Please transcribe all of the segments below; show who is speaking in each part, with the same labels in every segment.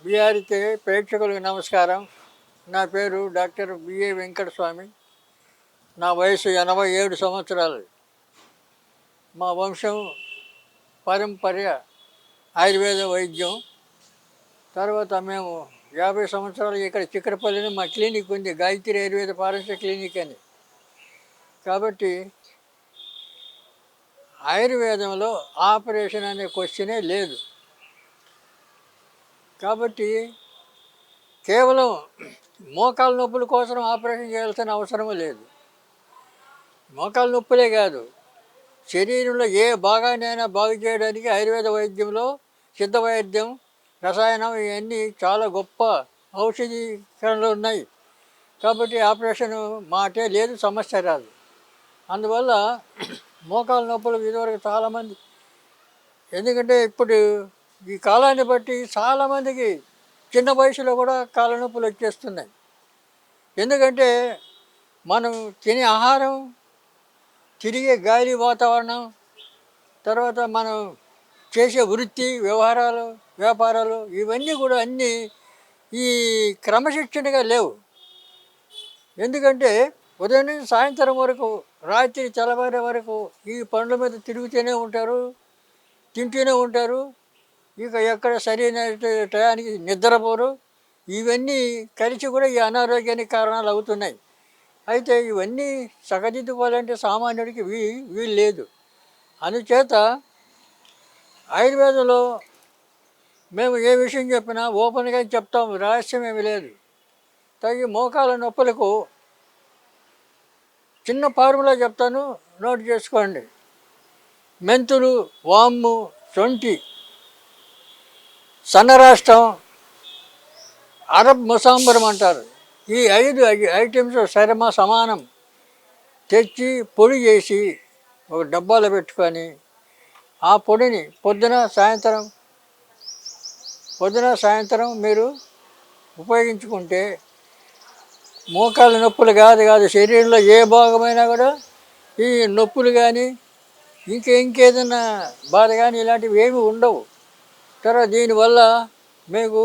Speaker 1: BRK ప్రేక్షకులకు నమస్కారం. నా పేరు డాక్టర్ బిఏ వెంకటస్వామి. నా వయసు 87 సంవత్సరాలు. మా వంశం పారంపర్య ఆయుర్వేద వైద్యం. తర్వాత మేము 50 సంవత్సరాలు ఇక్కడ చిక్కడపల్లిని మా క్లినిక్ ఉంది, గాయత్రి ఆయుర్వేద పారస్య క్లినిక్ అని. కాబట్టి ఆయుర్వేదంలో ఆపరేషన్ అనే క్వశ్చనే లేదు. కాబట్టి కేవలం మోకాలు నొప్పుల కోసం ఆపరేషన్ చేయాల్సిన అవసరం లేదు. మోకాలు నొప్పులే కాదు, శరీరంలో ఏ భాగాన్నైనా బాగు చేయడానికి ఆయుర్వేద వైద్యంలో సిద్ధ వైద్యం, రసాయనం ఇవన్నీ చాలా గొప్ప ఔషధీకరణలు ఉన్నాయి. కాబట్టి ఆపరేషన్ మాటే లేదు, సమస్య రాదు. అందువల్ల మోకాలు నొప్పులు ఇదివరకు చాలామంది, ఎందుకంటే ఇప్పుడు ఈ కాలాన్ని బట్టి చాలామందికి చిన్న వయసులో కూడా కాళ్ళ నొప్పులు వచ్చేస్తున్నాయి. ఎందుకంటే మనం తినే ఆహారం, తిరిగే గాలి, వాతావరణం, తర్వాత మనం చేసే వృత్తి, వ్యవహారాలు, వ్యాపారాలు ఇవన్నీ కూడా అన్నీ ఈ క్రమశిక్షణగా లేవు. ఎందుకంటే ఉదయం నుంచి సాయంత్రం వరకు, రాత్రి తెల్లవారే వరకు ఈ పనుల మీద తిరుగుతూనే ఉంటారు, తింటూనే ఉంటారు. ఇక ఎక్కడ సరైన టయానికి నిద్రపోరు. ఇవన్నీ కలిసి కూడా ఈ అనారోగ్యానికి కారణాలు అవుతున్నాయి. అయితే ఇవన్నీ సగదిద్దుకోవాలంటే సామాన్యుడికి వీలు లేదు. అందుచేత ఆయుర్వేదంలో మేము ఏ విషయం చెప్పినా ఓపెన్గా చెప్తాము, రహస్యం ఏమి లేదు. తగి మోకాల నొప్పులకు చిన్న ఫార్ములా చెప్తాను, నోట్ చేసుకోండి. మెంతులు, వాము, శొంఠి, సన్నరాష్ట్రం, అరబ్ ముసాంబరం అంటారు. ఈ 5 ఐటమ్స్ సమానం తెచ్చి పొడి చేసి ఒక డబ్బాలో పెట్టుకొని ఆ పొడిని పొద్దున సాయంత్రం మీరు ఉపయోగించుకుంటే మోకాళ్ళ నొప్పులు కాదు శరీరంలో ఏ భాగమైనా కూడా ఈ నొప్పులు కానీ ఇంకేదైనా బాధ కానీ ఇలాంటివి ఏమి ఉండవు. తర్వాత దీనివల్ల మీకు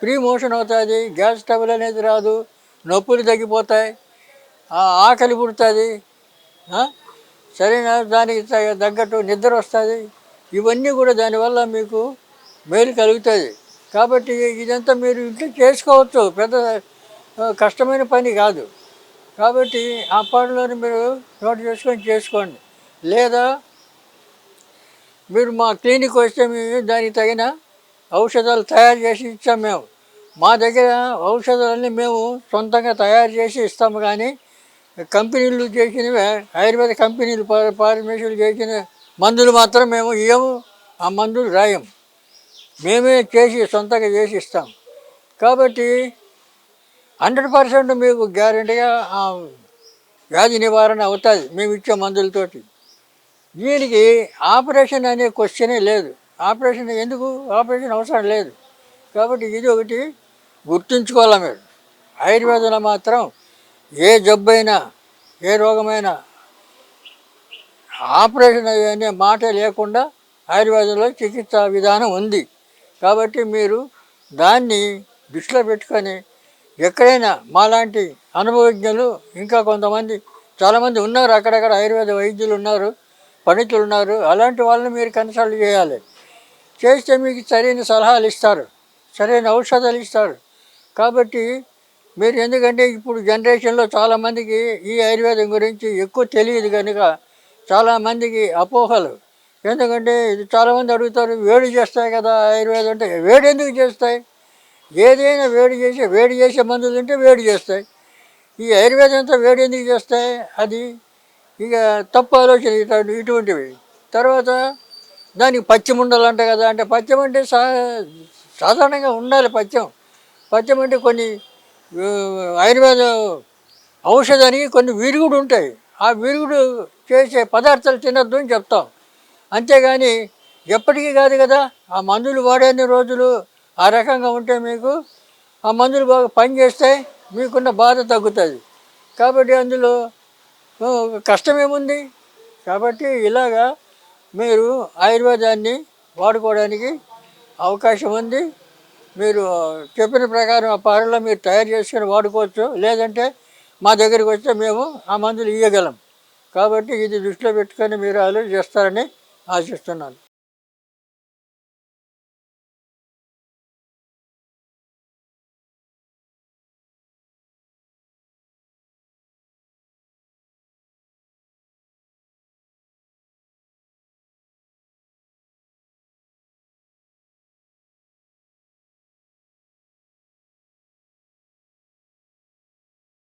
Speaker 1: ఫ్రీ మోషన్ అవుతుంది, గ్యాస్ ట్రబుల్ అనేది రాదు, నొప్పులు తగ్గిపోతాయి, ఆకలి పుడుతుంది, సరైన దానికి తగ్గట్టు నిద్ర వస్తుంది. ఇవన్నీ కూడా దానివల్ల మీకు మేలు కలుగుతుంది. కాబట్టి ఇదంతా మీరు ఇంట్లో చేసుకోవచ్చు, పెద్ద కష్టమైన పని కాదు. కాబట్టి ఆ పనిలోని మీరు నోట్ చేసుకోండి. లేదా మీరు మా క్లినిక్ వస్తే మేము దానికి తగిన ఔషధాలు తయారు చేసి ఇచ్చాము. మేము మా దగ్గర ఔషధాలన్నీ మేము సొంతంగా తయారు చేసి ఇస్తాము. కానీ కంపెనీలు చేసినవి, ఆయుర్వేద కంపెనీలు ఫార్మసీలు చేసిన మందులు మాత్రం మేము ఇవ్వము, ఆ మందులు రాయం. మేమే చేసి సొంతంగా చేసి ఇస్తాం. కాబట్టి 100% మీకు గ్యారెంటీగా వ్యాధి నివారణ అవుతుంది మేము ఇచ్చే మందులతోటి. దీనికి ఆపరేషన్ అనే క్వశ్చనే లేదు. ఆపరేషన్ అవసరం లేదు. కాబట్టి ఇది ఒకటి గుర్తుంచుకోవాలి మీరు. ఆయుర్వేదంలో మాత్రం ఏ జబ్బైనా, ఏ రోగమైనా ఆపరేషన్ అనే మాట లేకుండా ఆయుర్వేదంలో చికిత్సా విధానం ఉంది. కాబట్టి మీరు దాన్ని దృష్టిలో పెట్టుకొని ఎక్కడైనా మాలాంటి అనుభవజ్ఞులు ఇంకా చాలామంది ఉన్నారు, అక్కడక్కడ ఆయుర్వేద వైద్యులు ఉన్నారు, పండితులు ఉన్నారు. అలాంటి వాళ్ళని మీరు కన్సల్ట్ చేయాలి. చేస్తే మీకు సరైన సలహాలు ఇస్తారు, సరైన ఔషధాలు ఇస్తారు. కాబట్టి మీరు, ఎందుకంటే ఇప్పుడు జనరేషన్లో చాలామందికి ఈ ఆయుర్వేదం గురించి ఎక్కువ తెలియదు కనుక చాలామందికి అపోహలు. ఎందుకంటే ఇది చాలామంది అడుగుతారు, వేడి చేస్తాయి కదా ఆయుర్వేదం అంటే. వేడి ఎందుకు చేస్తాయి? ఏదైనా వేడి చేసే మందులు తింటే వేడి చేస్తాయి. ఈ ఆయుర్వేదం అంతా వేడి ఎందుకు చేస్తాయి? అది ఇక తప్పు ఆలోచన ఇటువంటివి. తర్వాత దానికి పచ్చం ఉండాలంట కదా. అంటే పచ్చం అంటే సాధారణంగా ఉండాలి. పచ్చం అంటే కొన్ని ఆయుర్వేద ఔషధానికి కొన్ని విరుగుడు ఉంటాయి. ఆ విరుగుడు చేసే పదార్థాలు తినద్దు అని చెప్తాం. అంతేగాని ఎప్పటికీ కాదు కదా. ఆ మందులు వాడేన్ని రోజులు ఆ రకంగా ఉంటే మీకు ఆ మందులు బాగా పనిచేస్తాయి, మీకున్న బాధ తగ్గుతుంది. కాబట్టి అందులో కష్టమేముంది? కాబట్టి ఇలాగా మీరు ఆయుర్వేదాన్ని వాడుకోవడానికి అవకాశం ఉంది. మీరు చెప్పిన ప్రకారం ఆ పారలో మీరు తయారు చేసుకొని వాడుకోవచ్చు. లేదంటే మా దగ్గరికి వస్తే మేము ఆ మందులు ఇవ్వగలం. కాబట్టి ఇది దృష్టిలో పెట్టుకొని మీరు ఆలోచన చేస్తారని ఆశిస్తున్నాను.